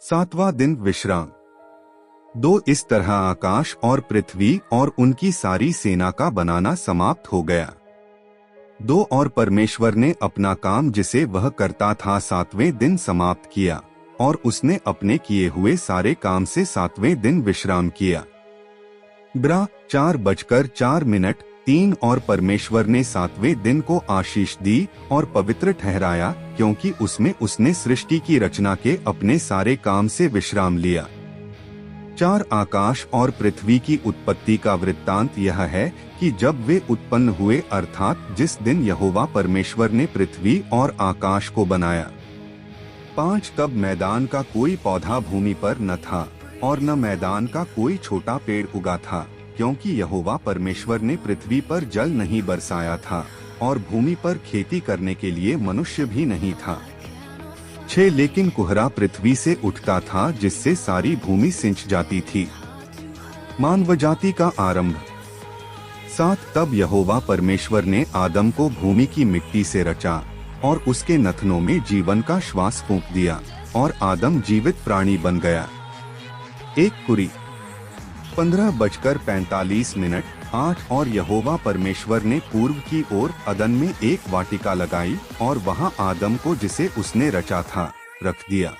सातवां दिन विश्राम। दो इस तरह आकाश और पृथ्वी और उनकी सारी सेना का बनाना समाप्त हो गया। दो और परमेश्वर ने अपना काम जिसे वह करता था सातवें दिन समाप्त किया, और उसने अपने किए हुए सारे काम से सातवें दिन विश्राम किया। 4:04 3 और परमेश्वर ने सातवें दिन को आशीष दी और पवित्र ठहराया, क्योंकि उसमें उसने सृष्टि की रचना के अपने सारे काम से विश्राम लिया। 4 आकाश और पृथ्वी की उत्पत्ति का वृत्तांत यह है कि जब वे उत्पन्न हुए, अर्थात जिस दिन यहोवा परमेश्वर ने पृथ्वी और आकाश को बनाया। 5 तब मैदान का कोई पौधा भूमि पर न था और न मैदान का कोई छोटा पेड़ उगा था, क्योंकि यहोवा परमेश्वर ने पृथ्वी पर जल नहीं बरसाया था और भूमि पर खेती करने के लिए मनुष्य भी नहीं था। 6 लेकिन कोहरा पृथ्वी से उठता था, जिससे सारी भूमि सिंच जाती थी। मानव जाति का आरंभ। 7 तब यहोवा परमेश्वर ने आदम को भूमि की मिट्टी से रचा और उसके नथनों में जीवन का श्वास फूंक दिया और आदम जीवित प्राणी बन गया। 1 कुरी 15:45 8 और यहोवा परमेश्वर ने पूर्व की ओर अदन में एक वाटिका लगाई और वहां आदम को जिसे उसने रचा था रख दिया।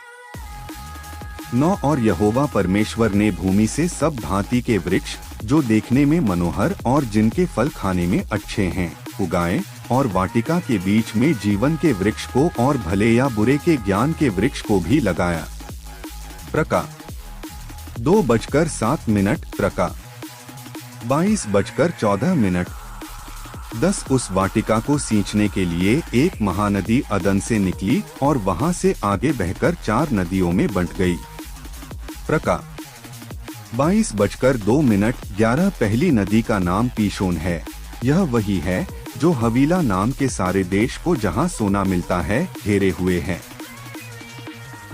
9 और यहोवा परमेश्वर ने भूमि से सब भांति के वृक्ष जो देखने में मनोहर और जिनके फल खाने में अच्छे हैं उगाए, और वाटिका के बीच में जीवन के वृक्ष को और भले या बुरे के ज्ञान के वृक्ष को भी लगाया। प्रका 2:07 प्रका 22:14 10 उस वाटिका को सींचने के लिए एक महानदी अदन से निकली और वहां से आगे बहकर 4 नदियों में बंट गई। प्रका 22:02 11 पहली नदी का नाम पीशोन है। यह वही है जो हवीला नाम के सारे देश को जहां सोना मिलता है घेरे हुए है।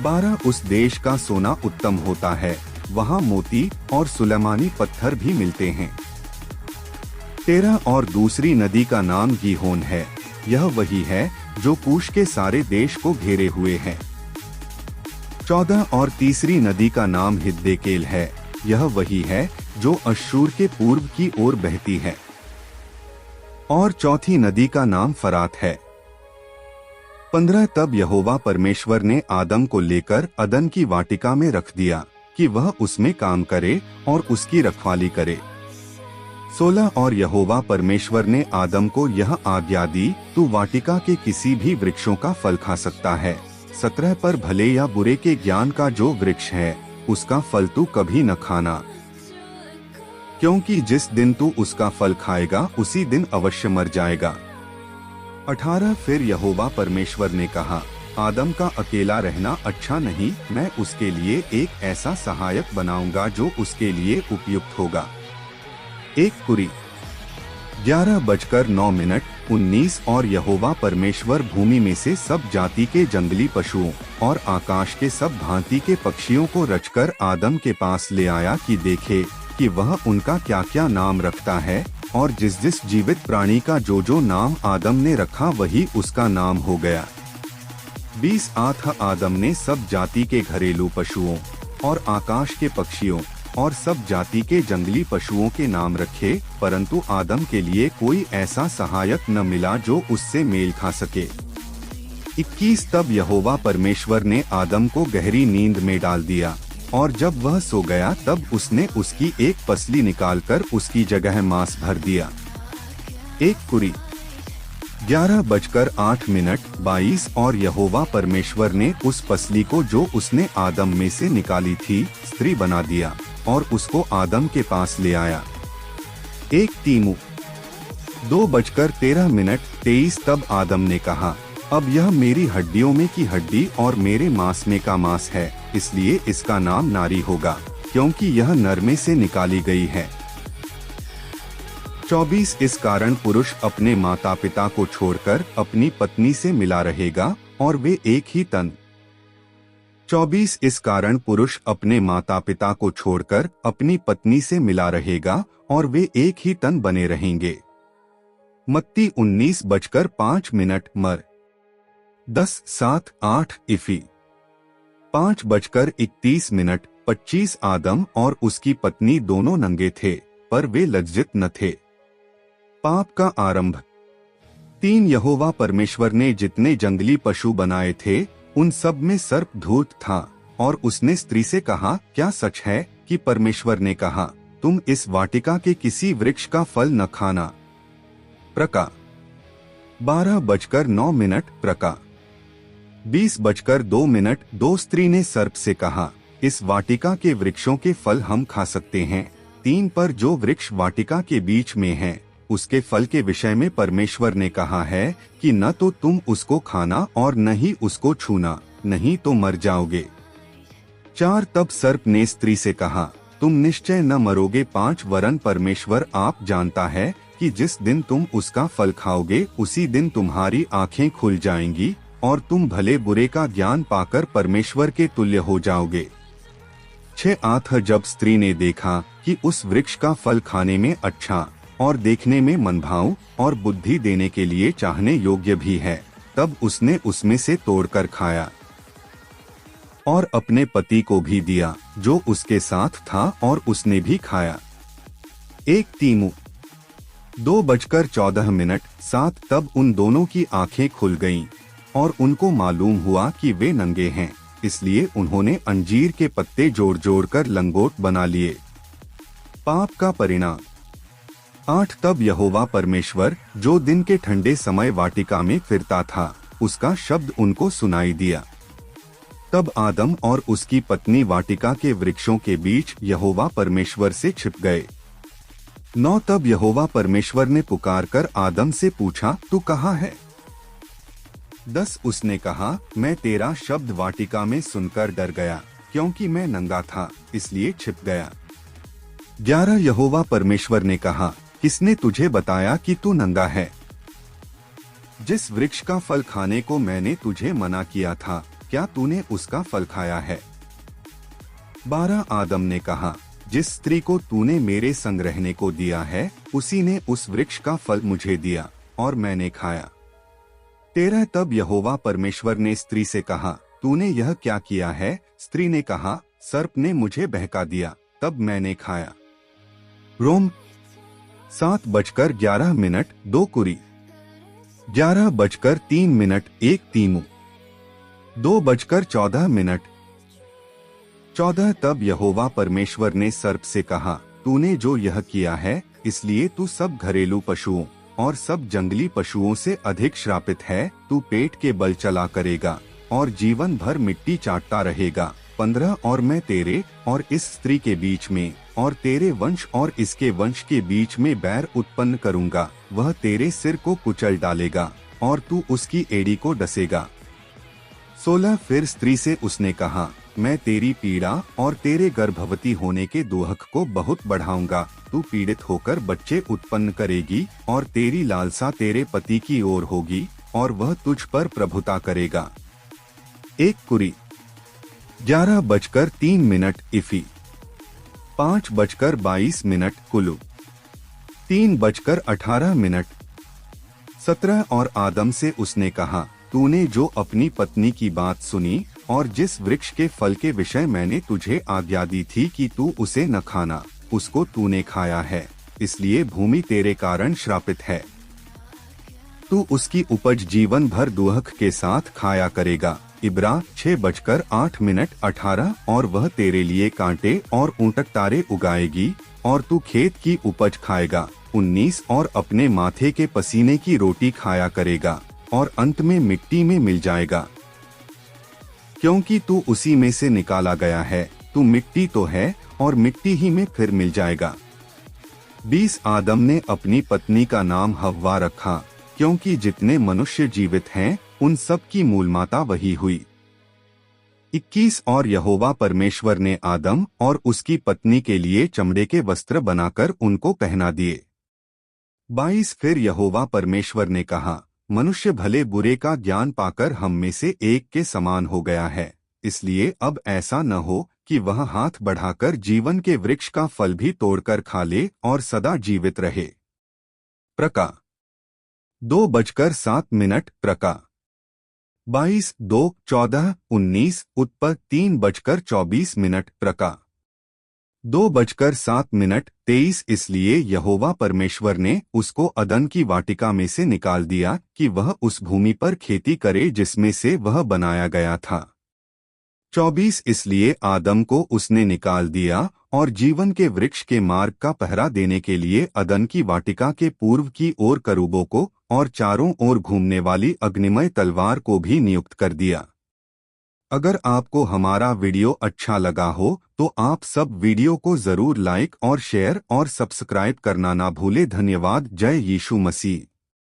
12 उस देश का सोना उत्तम होता है, वहां मोती और सुलेमानी पत्थर भी मिलते हैं। 13 और दूसरी नदी का नाम गीहोन है। यह वही है जो कूश के सारे देश को घेरे हुए है। 14 और तीसरी नदी का नाम हिद्देकेल है। यह वही है जो अश्शूर के पूर्व की ओर बहती है। और चौथी नदी का नाम फरात है। 15 तब यहोवा परमेश्वर ने आदम को लेकर अदन की वाटिका में रख दिया कि वह उसमें काम करे और उसकी रखवाली करे। 16 और यहोवा परमेश्वर ने आदम को यह आज्ञा दी, तू वाटिका के किसी भी वृक्षों का फल खा सकता है। 17 पर भले या बुरे के ज्ञान का जो वृक्ष है उसका फल तू कभी न खाना, क्योंकि जिस दिन तू उसका फल खाएगा उसी दिन अवश्य मर जाएगा। 18 फिर यहोवा परमेश्वर ने कहा, आदम का अकेला रहना अच्छा नहीं, मैं उसके लिए एक ऐसा सहायक बनाऊंगा जो उसके लिए उपयुक्त होगा। 1 कुरी 11:09 19 और यहोवा परमेश्वर भूमि में से सब जाति के जंगली पशुओं और आकाश के सब भांति के पक्षियों को रचकर आदम के पास ले आया कि देखे कि वह उनका क्या क्या नाम रखता है, और जिस जिस जीवित प्राणी का जो जो नाम आदम ने रखा वही उसका नाम हो गया। 20 आदम ने सब जाति के घरेलू पशुओं और आकाश के पक्षियों और सब जाति के जंगली पशुओं के नाम रखे, परंतु आदम के लिए कोई ऐसा सहायक न मिला जो उससे मेल खा सके। 21 तब यहोवा परमेश्वर ने आदम को गहरी नींद में डाल दिया, और जब वह सो गया तब उसने उसकी एक पसली निकालकर उसकी जगह मांस भर दिया। 1 कुरी 11:08 22 और यहोवा परमेश्वर ने उस पसली को जो उसने आदम में से निकाली थी स्त्री बना दिया और उसको आदम के पास ले आया। 1 तीमु 2:13 23 तब आदम ने कहा, अब यह मेरी हड्डियों में की हड्डी और मेरे मांस में का मांस है, इसलिए इसका नाम नारी होगा, क्योंकि यह नर में से निकाली गई है। 24 इस कारण पुरुष अपने माता पिता को छोड़कर अपनी पत्नी से मिला रहेगा और वे एक ही तन। 24 इस कारण पुरुष अपने माता पिता को छोड़कर अपनी पत्नी से मिला रहेगा और वे एक ही तन बने रहेंगे। मत्ती 19:05 मर 10:7-8 इफी 5:31 25 आदम और उसकी पत्नी दोनों नंगे थे, पर वे लज्जित न थे। पाप का आरंभ। 3 यहोवा परमेश्वर ने जितने जंगली पशु बनाए थे उन सब में सर्प धूर्त था, और उसने स्त्री से कहा, क्या सच है कि परमेश्वर ने कहा, तुम इस वाटिका के किसी वृक्ष का फल न खाना? प्रका 12:09 प्रका 20:02 दो स्त्री ने सर्प से कहा, इस वाटिका के वृक्षों के फल हम खा सकते हैं, 3 पर जो वृक्ष वाटिका के बीच में है उसके फल के विषय में परमेश्वर ने कहा है कि न तो तुम उसको खाना और न ही उसको छूना, नहीं तो मर जाओगे। 4 तब सर्प ने स्त्री से कहा, तुम निश्चय न मरोगे। 5 वरन परमेश्वर आप जानता है कि जिस दिन तुम उसका फल खाओगे उसी दिन तुम्हारी आंखें खुल जाएंगी और तुम भले बुरे का ज्ञान पाकर परमेश्वर के तुल्य हो जाओगे। 6 जब स्त्री ने देखा कि उस वृक्ष का फल खाने में अच्छा और देखने में मनभाऊ और बुद्धि देने के लिए चाहने योग्य भी है, तब उसने उसमें से तोड़कर खाया और अपने पति को भी दिया जो उसके साथ था, और उसने भी खाया। 1 2:14 7 तब उन दोनों की आंखें खुल गईं और उनको मालूम हुआ कि वे नंगे हैं, इसलिए उन्होंने अंजीर के पत्ते जोड़ जोड़ कर लंगोट बना लिए। पाप का परिणाम। 8 तब यहोवा परमेश्वर जो दिन के ठंडे समय वाटिका में फिरता था, उसका शब्द उनको सुनाई दिया। तब आदम और उसकी पत्नी वाटिका के वृक्षों के बीच यहोवा परमेश्वर से छिप गए। 9 तब यहोवा परमेश्वर ने पुकारकर आदम से पूछा, तू कहाँ है? 10 उसने कहा, मैं तेरा शब्द वाटिका में सुनकर डर गया, क्योंकि मैं नंगा था, इसलिए छिप गया। 11 यहोवा परमेश्वर ने कहा, किसने तुझे बताया कि तू नंगा है? जिस वृक्ष का फल खाने को मैंने तुझे मना किया था, क्या तूने उसका फल खाया है? 12 आदम ने कहा, जिस स्त्री को तूने मेरे संग रहने को दिया है उसी ने उस वृक्ष का फल मुझे दिया और मैंने खाया। 13 तब यहोवा परमेश्वर ने स्त्री से कहा, तूने यह क्या किया है? स्त्री ने कहा, सर्प ने मुझे बहका दिया, तब मैंने खाया। रोम 7:11 2 कुरी 11:3 1 तीमू 2:14 14 तब यहोवा परमेश्वर ने सर्प से कहा, तूने जो यह किया है इसलिए तू सब घरेलू पशुओं और सब जंगली पशुओं से अधिक श्रापित है। तू पेट के बल चला करेगा और जीवन भर मिट्टी चाटता रहेगा। 15 और मैं तेरे और इस स्त्री के बीच में और तेरे वंश और इसके वंश के बीच में बैर उत्पन्न करूंगा, वह तेरे सिर को कुचल डालेगा और तू उसकी एड़ी को डसेगा। 16 फिर स्त्री से उसने कहा, मैं तेरी पीड़ा और तेरे गर्भवती होने के दुख को बहुत बढ़ाऊंगा। तू पीड़ित होकर बच्चे उत्पन्न करेगी और तेरी लालसा तेरे पति की ओर होगी और वह तुझ पर प्रभुता करेगा। 1 कुरी 11:3 इफी 5:22 कुलू 3:18 17 और आदम से उसने कहा, तूने जो अपनी पत्नी की बात सुनी और जिस वृक्ष के फल के विषय मैंने तुझे आज्ञा दी थी कि तू उसे न खाना, उसको तूने खाया है, इसलिए भूमि तेरे कारण श्रापित है। तू उसकी उपज जीवन भर दुख के साथ खाया करेगा। इब्रा 6:8 18 और वह तेरे लिए कांटे और ऊंटक तारे उगाएगी और तू खेत की उपज खाएगा। 19 और अपने माथे के पसीने की रोटी खाया करेगा और अंत में मिट्टी में मिल जाएगा, क्योंकि तू उसी में से निकाला गया है। तू मिट्टी तो है और मिट्टी ही में फिर मिल जाएगा। 20 आदम ने अपनी पत्नी का नाम हव्वा रखा, क्योंकि जितने मनुष्य जीवित हैं उन सब की मूल माता वही हुई। 21 और यहोवा परमेश्वर ने आदम और उसकी पत्नी के लिए चमड़े के वस्त्र बनाकर उनको पहना दिए। 22 फिर यहोवा परमेश्वर ने कहा, मनुष्य भले बुरे का ज्ञान पाकर हम में से एक के समान हो गया है, इसलिए अब ऐसा न हो कि वह हाथ बढ़ाकर जीवन के वृक्ष का फल भी तोड़कर खा ले और सदा जीवित रहे। प्रका 2:07 प्रका 22:2:14:19 उत्पर 3:24 प्रका 2:07:23 इसलिए यहोवा परमेश्वर ने उसको अदन की वाटिका में से निकाल दिया कि वह उस भूमि पर खेती करे जिसमें से वह बनाया गया था। 24 इसलिए आदम को उसने निकाल दिया और जीवन के वृक्ष के मार्ग का पहरा देने के लिए अदन की वाटिका के पूर्व की ओर करूबों को और चारों ओर घूमने वाली अग्निमय तलवार को भी नियुक्त कर दिया। अगर आपको हमारा वीडियो अच्छा लगा हो तो आप सब वीडियो को जरूर लाइक और शेयर और सब्सक्राइब करना ना भूले। धन्यवाद। जय यीशु मसीह।